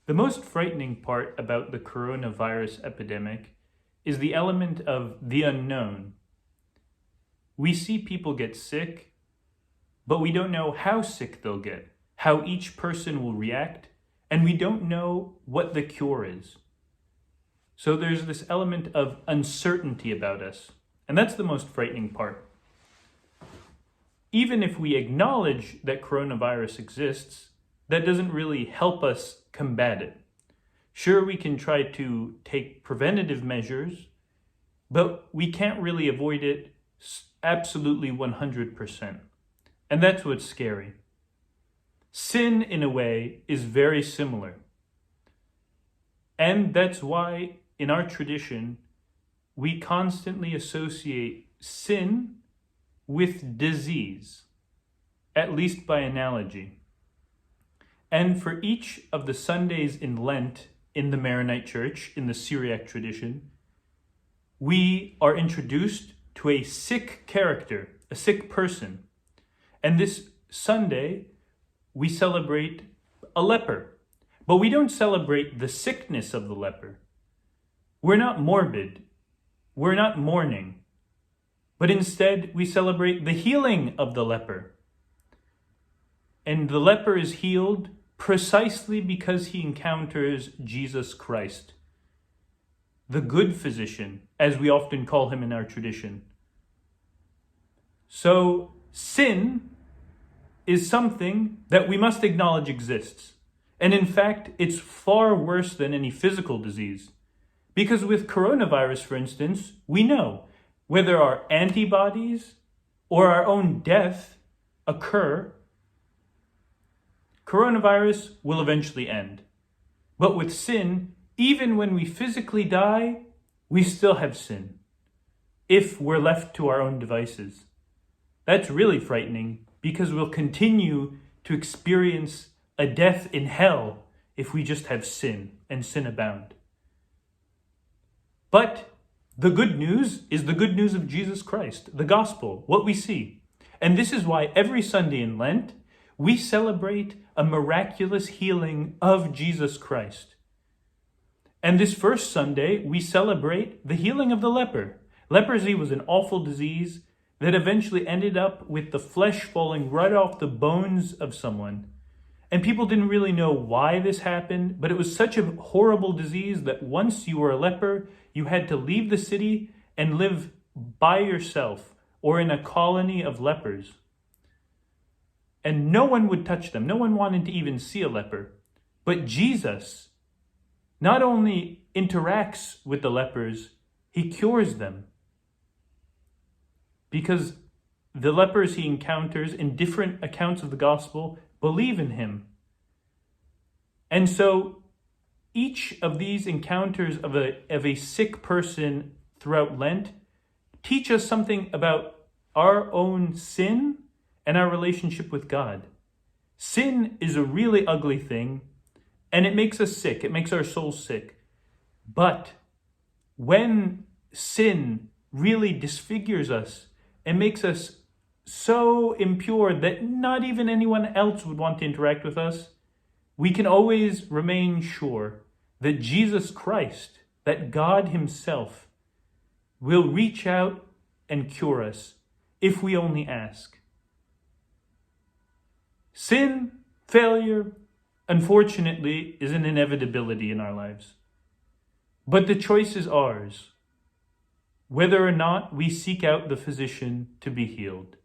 The most frightening part about the coronavirus epidemic is the element of the unknown. We see people get sick, but we don't know how sick they'll get, how each person will react, and we don't know what the cure is. So there's this element of uncertainty about us, and that's the most frightening part. Even if we acknowledge that coronavirus exists, that doesn't really help us combat it. Sure, we can try to take preventative measures, but we can't really avoid it absolutely 100%. And that's what's scary. Sin, in a way, is very similar. And that's why, in our tradition, we constantly associate sin with disease, at least by analogy. And for each of the Sundays in Lent in the Maronite Church, in the Syriac tradition, we are introduced to a sick character, a sick person. And this Sunday, we celebrate a leper. But we don't celebrate the sickness of the leper. We're not morbid. We're not mourning. But instead, we celebrate the healing of the leper. And the leper is healed precisely because he encounters Jesus Christ, the good physician, as we often call him in our tradition. So sin is something that we must acknowledge exists. And in fact, it's far worse than any physical disease. Because with coronavirus, for instance, we know whether our antibodies or our own death occur, coronavirus will eventually end. But with sin, even when we physically die, we still have sin, if we're left to our own devices. That's really frightening, because we'll continue to experience a death in hell if we just have sin and sin abound. But the good news is the good news of Jesus Christ, the gospel, what we see. And this is why every Sunday in Lent, we celebrate a miraculous healing of Jesus Christ. And this first Sunday, we celebrate the healing of the leper. Leprosy was an awful disease that eventually ended up with the flesh falling right off the bones of someone. And people didn't really know why this happened, but it was such a horrible disease that once you were a leper, you had to leave the city and live by yourself or in a colony of lepers. And no one would touch them. No one wanted to even see a leper. But Jesus not only interacts with the lepers, he cures them. Because the lepers he encounters in different accounts of the gospel believe in him. And so each of these encounters of a sick person throughout Lent teach us something about our own sin and our relationship with God. Sin is a really ugly thing, and it makes us sick. It makes our souls sick. But when sin really disfigures us and makes us so impure that not even anyone else would want to interact with us, we can always remain sure that Jesus Christ, that God himself, will reach out and cure us if we only ask. Sin, failure, unfortunately, is an inevitability in our lives. But the choice is ours, whether or not we seek out the physician to be healed.